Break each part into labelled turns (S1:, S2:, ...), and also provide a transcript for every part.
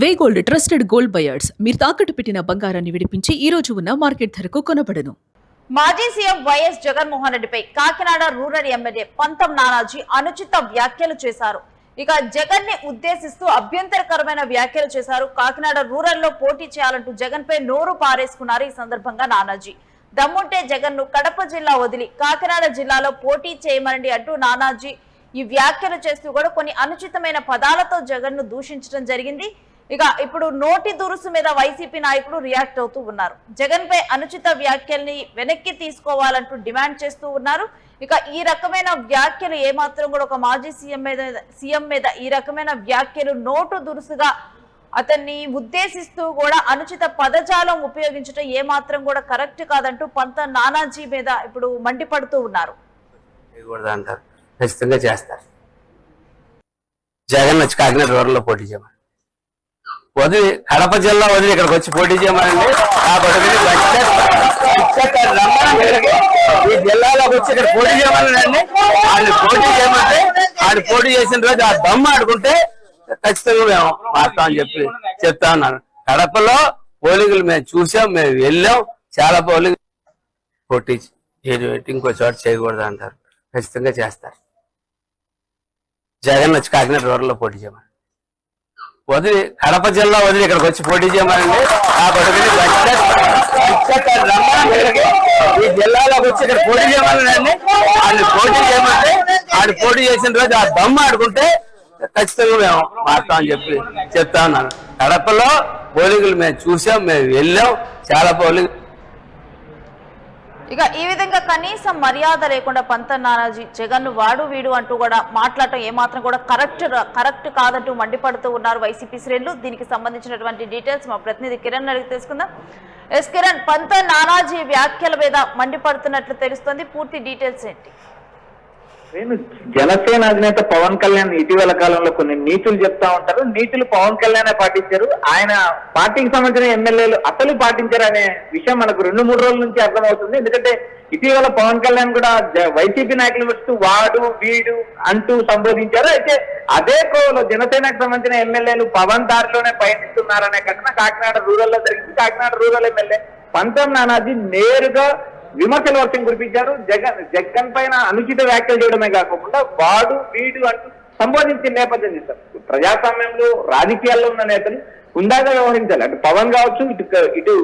S1: వే gold trusted gold buyers మీరు తాకట్టు పెట్టిన బంగారాన్ని విడిపించి ఈ రోజు ఉన్న మార్కెట్ ధరకు కొనబడను.
S2: మాజీ సీఎం వైఎస్ జగన్మోహన్ రెడ్డిపై కాకినాడ రూరల్ ఎమ్మెల్యే పంతం నానాజీ అనుచిత వ్యాఖ్యలు చేశారు. ఇక జగన్ ని ఉద్దేశిస్తూ అభ్యంతరకరమైన వ్యాఖ్యలు చేశారు. కాకినాడ రూరల్ లో పోటీ చేయాలంటూ జగన్ పై నోరు పారేసుకున్నారు. ఈ సందర్భంగా నానాజీ దమ్ముంటే జగన్ ను కడప జిల్లా వదిలి కాకినాడ జిల్లాలో పోటీ చేయమనండి అంటూ నానాజీ ఈ వ్యాఖ్యలు చేస్తూ కూడా కొన్ని అనుచితమైన పదాలతో జగన్ ను దూషించడం జరిగింది. ఇక ఇప్పుడు నోటి దురుసు మీద వైసీపీ నాయకులు రియాక్ట్ అవుతూ ఉన్నారు. జగన్ పై అనుచిత వ్యాఖ్యల్ని వెనక్కి తీసుకోవాలంటూ డిమాండ్ చేస్తూ ఉన్నారు. ఇక ఈ రకమైన వ్యాఖ్యలు ఏమాత్రం కూడా ఒక మాజీ సీఎం మీద ఈ రకమైన వ్యాఖ్యలు నోటు దురుసుగా అతన్ని ఉద్దేశిస్తూ కూడా అనుచిత పదజాలం ఉపయోగించడం ఏమాత్రం కూడా కరెక్ట్ కాదంటూ పంత నానాజీ మీద ఇప్పుడు మండిపడుతూ ఉన్నారు.
S3: ఖచ్చితంగా చేస్తారు. జగన్ వచ్చి కాకినాడ రూరల్లో పోటీ చేయమని వదిలి కడప జిల్లా వదిలి ఇక్కడికి వచ్చి పోటీ చేయమనండి. ఈ జిల్లాలోకి వచ్చి ఇక్కడ పోటీ చేయమనండి. వాళ్ళు పోటీ చేయమంటే వాళ్ళు పోటీ చేసిన రోజు ఆ దమ్ము ఆడుకుంటే ఖచ్చితంగా మేము మారుతామని చెప్తా ఉన్నాను. కడపలో పోలింగులు మేము చూసాం, మేము వెళ్ళాం. చాలా పోలింగ్ పోటీ ఇంకో చోట చేయకూడదు అంటారు. ఖచ్చితంగా చేస్తారు. జగన్ వచ్చి కాకినాడ రూరల్లో పోటీ చేయమని వదిలి కడప జిల్లా వదిలి ఇక్కడికి వచ్చి పోటీ చేయమనండి. ఈ జిల్లాలోకి వచ్చి ఇక్కడ పోటీ చేయమనండి. వాళ్ళు పోటీ చేయమంటే వాళ్ళు పోటీ చేసిన రోజు ఆ దమ్ము ఆడుకుంటే ఖచ్చితంగా మేము మారుతామని చెప్తా ఉన్నాను. కడపలో పోలింగులు మేము చూసాం, మేము వెళ్ళాం. చాలా పోలింగ్
S2: ఇక ఈ విధంగా కనీసం మర్యాద లేకుండా పంత నానాజీ జగన్ వాడు వీడు అంటూ కూడా మాట్లాడటం ఏమాత్రం కూడా కరెక్ట్ కాదంటూ మండిపడుతూ ఉన్నారు వైసీపీ శ్రేణులు. దీనికి సంబంధించినటువంటి డీటెయిల్స్ మా ప్రతినిధి కిరణ్ అడిగి తెలుసుకుందాం. ఎస్ కిరణ్, పంత నానాజీ వ్యాఖ్యల మీద మండిపడుతున్నట్లు తెలుస్తోంది. పూర్తి డీటెయిల్స్ ఏంటి?
S4: జనసేన అధినేత పవన్ కళ్యాణ్ ఇటీవల కాలంలో కొన్ని నీతులు చెప్తా ఉంటారు. నీతులు పవన్ కళ్యాణ్ పాటించారు. ఆయన పార్టీకి సంబంధించిన ఎమ్మెల్యేలు అసలు పాటించారు అనే విషయం మనకు 2-3 రోజుల నుంచి అర్థమవుతుంది. ఎందుకంటే ఇటీవల పవన్ కళ్యాణ్ కూడా వైసీపీ నాయకులు వస్తూ వాడు వీడు అంటూ సంబోధించారు. అయితే అదే కోవలో జనసేనకు సంబంధించిన ఎమ్మెల్యేలు పవన్ దారిలోనే పయనిస్తున్నారనే ఘటన కాకినాడ రూరల్ లో జరిగింది. కాకినాడ రూరల్ ఎమ్మెల్యే పంతం నానాజీ నేరుగా విమర్శల వర్షం కురిపించారు. జగన్ పైన అనుచిత వ్యాఖ్యలు చేయడమే కాకుండా వాడు వీడు అంటూ సంబోధించిన నేపథ్యం చేశారు. ప్రజాస్వామ్యంలో రాజకీయాల్లో ఉన్న నేతలు హుందాగా వ్యవహరించాలి. అటు పవన్ కావచ్చు, ఇటు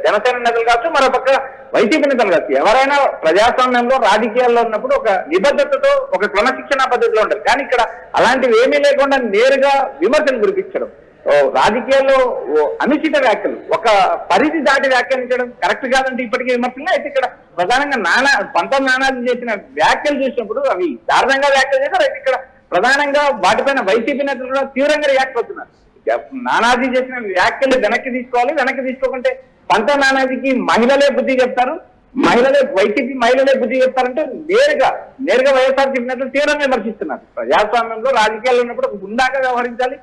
S4: జనసేన నేతలు కావచ్చు, మరోపక్క వైసీపీ నేతలు కావచ్చు. ఎవరైనా ప్రజాస్వామ్యంలో రాజకీయాల్లో ఉన్నప్పుడు ఒక నిబద్ధతతో ఒక క్రమశిక్షణ పద్ధతిలో ఉంటారు. కానీ ఇక్కడ అలాంటివి ఏమీ లేకుండా నేరుగా విమర్శలు కురిపించడం, రాజకీయాల్లో అనుచిత వ్యాఖ్యలు, ఒక పరిధి దాటి వ్యాఖ్యానించడం కరెక్ట్ కాదంటే ఇప్పటికీ విమర్శలు. అయితే ఇక్కడ ప్రధానంగా పంతం నానాజీ చేసిన వ్యాఖ్యలు చూసినప్పుడు అవి దారుణంగా వ్యాఖ్యలు చేశారు. అయితే ఇక్కడ ప్రధానంగా వాటిపైన వైసీపీ నేతలు కూడా తీవ్రంగా రియాక్ట్ అవుతున్నారు. నానాజీ చేసిన వ్యాఖ్యలు వెనక్కి తీసుకోవాలి. వెనక్కి తీసుకోకుంటే పంతం నానాజీకి మహిళలే బుద్ధి చెప్తారు, వైసీపీ మహిళలే బుద్ధి చెప్తారంటే నేరుగా వైఎస్ఆర్సీపీ నేతలు తీవ్రంగా విమర్శిస్తున్నారు. ప్రజాస్వామ్యంలో రాజకీయాలు ఉన్నప్పుడు గుండాగా వ్యవహరించాలి.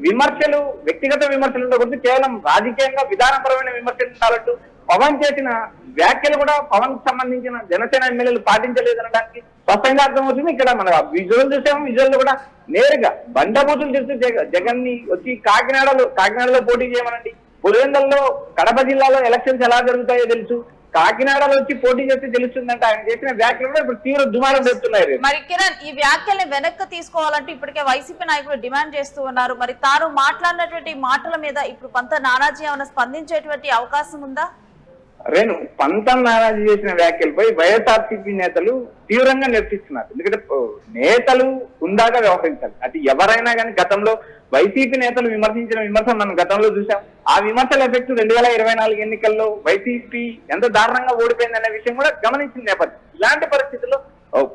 S4: విమర్శలు వ్యక్తిగత విమర్శలు ఉండకూడదు, కేవలం రాజకీయంగా విధానపరమైన విమర్శలు ఉండాలంటూ పవన్ చేసిన వ్యాఖ్యలు కూడా పవన్ కు సంబంధించిన జనసేన ఎమ్మెల్యేలు పాటించలేదనడానికి స్పష్టంగా అర్థమవుతుంది. ఇక్కడ మన విజువల్ చూసాము. విజువల్ కూడా నేరుగా బండబూతులు చూస్తూ జగన్ ని వచ్చి కాకినాడలో పోటీ చేయమనండి. పులివెందుల్లో కడప జిల్లాలో ఎలక్షన్స్ ఎలా జరుగుతాయో తెలుసు, కాకినాడలో వచ్చి పోటీ చేస్తే తెలుస్తుందంటే ఆయన చేసిన వ్యాఖ్యలు కూడా ఇప్పుడు తీవ్ర దుమారం పెడుతున్నాయి.
S2: మరి కిరణ్, ఈ వ్యాఖ్యల్ని వెనక్కి తీసుకోవాలంటే ఇప్పటికే వైసీపీ నాయకులు డిమాండ్ చేస్తూ ఉన్నారు. మరి తాను మాట్లాడినటువంటి మాటల మీద ఇప్పుడు పంత నానాజీ ఏమైనా స్పందించేటువంటి అవకాశం ఉందా?
S4: పంతం నానాజీ చేసిన వ్యాఖ్యలపై వైఎస్ఆర్సీపీ నేతలు తీవ్రంగా నిరసిస్తున్నారు. ఎందుకంటే నేతలు హుందాగా వ్యవహరించాలి. అది ఎవరైనా కానీ గతంలో వైసీపీ నేతలు విమర్శించిన విమర్శ మనం గతంలో చూసాం. ఆ విమర్శల ఎఫెక్ట్ 2024 ఎన్నికల్లో వైసీపీ ఎంత దారుణంగా ఓడిపోయిందనే విషయం కూడా గమనించిన నేపథ్యం. ఇలాంటి పరిస్థితుల్లో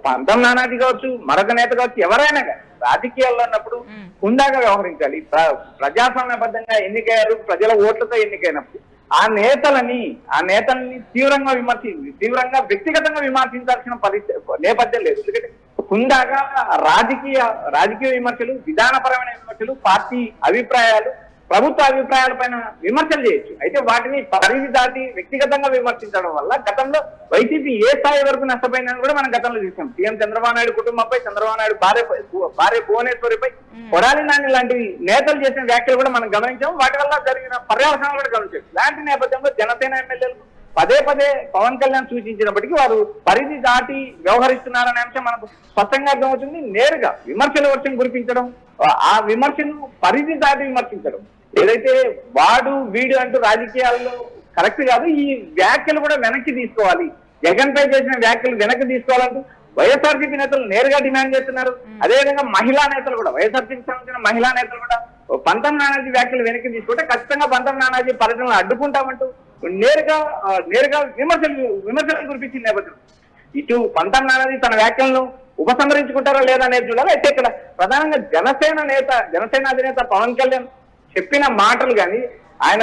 S4: పంతం నానాజీ కావచ్చు, మరొక నేత కావచ్చు, ఎవరైనా కానీ రాజకీయాల్లో ఉన్నప్పుడు హుందాగా వ్యవహరించాలి. ప్రజాస్వామ్యబద్ధంగా ఎన్నికయ్యారు, ప్రజల ఓట్లతో ఎన్నికైనప్పుడు ఆ నేతల్ని తీవ్రంగా వ్యక్తిగతంగా విమర్శించాల్సిన నేపథ్యం లేదు. ఎందుకంటే హుందాగా రాజకీయ విమర్శలు, విధానపరమైన విమర్శలు, పార్టీ అభిప్రాయాలు, ప్రభుత్వ అభిప్రాయాలపైన విమర్శలు చేయొచ్చు. అయితే వాటిని పరిధి దాటి వ్యక్తిగతంగా విమర్శించడం వల్ల గతంలో వైసీపీ ఏ స్థాయి వరకు నష్టపోయిందని కూడా మనం గతంలో చూసాం. సీఎం చంద్రబాబు నాయుడు కుటుంబంపై, చంద్రబాబు నాయుడు భార్య భువనేశ్వరిపై, కొడాలి నాని లాంటి నేతలు చేసిన వ్యాఖ్యలు కూడా మనం గమనించాం. వాటి వల్ల జరిగిన పర్యవసానాలు కూడా గమనించాం. ఇలాంటి నేపథ్యంలో జనసేన ఎమ్మెల్యేలు పదే పదే పవన్ కళ్యాణ్ సూచించినప్పటికీ వారు పరిధి దాటి వ్యవహరిస్తున్నారనే అంశం మనకు స్పష్టంగా అర్థమవుతుంది. నేరుగా విమర్శల వర్షం కురిపించడం, ఆ విమర్శను పరిధి దాటి విమర్శించడం ఏదైతే వాడు వీడు అంటూ రాజకీయాల్లో కరెక్ట్ కాదు. ఈ వ్యాఖ్యలు కూడా వెనక్కి తీసుకోవాలి, జగన్ పై చేసిన వ్యాఖ్యలు వెనక్కి తీసుకోవాలంటూ వైఎస్ఆర్సీపీ నేతలు నేరుగా డిమాండ్ చేస్తున్నారు. అదేవిధంగా మహిళా నేతలు కూడా, వైఎస్ఆర్సీపీకి సంబంధించిన మహిళా నేతలు కూడా పంతం నానాజీ వ్యాఖ్యలు వెనక్కి తీసుకుంటే ఖచ్చితంగా పంతం నానాజీ పర్యటనలు అడ్డుకుంటామంటూ నేరుగా విమర్శలు కురిపించిన నేపథ్యం ఇటు పంతం నానాజీ తన వ్యాఖ్యలను ఉపసంహరించుకుంటారా లేదా అనేది చూడాలి. అయితే ఇక్కడ ప్రధానంగా జనసేన అధినేత పవన్ కళ్యాణ్ చెప్పిన మాటలు కానీ ఆయన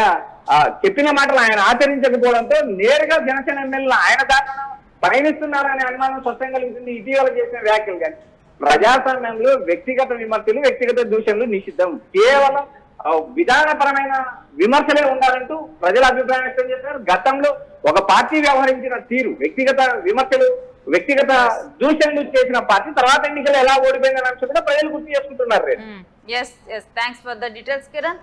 S4: చెప్పిన మాటలు ఆయన ఆచరించకపోవడంతో నేరుగా జనసేన ఎమ్మెల్యేలు ఆయన దాకా పయనిస్తున్నారనే అనుమానం స్పష్టంగా కలుగుతుంది. ఇటీవల చేసిన వ్యాఖ్యలు కానీ ప్రజాస్వామ్యంలో వ్యక్తిగత విమర్శలు, వ్యక్తిగత దూషణలు నిషిద్ధం, కేవలం విధానపరమైన విమర్శలే ఉండాలంటూ ప్రజల అభిప్రాయం వ్యక్తం చేస్తున్నారు. గతంలో ఒక పార్టీ వ్యవహరించిన తీరు, వ్యక్తిగత విమర్శలు, వ్యక్తిగత దూషణలు చేసిన పార్టీ తర్వాత ఎన్నికలు ఎలా ఓడిపోయిందనే అంశం కూడా ప్రజలు గుర్తు చేసుకుంటున్నారు.
S2: Thanks for the details Kiran.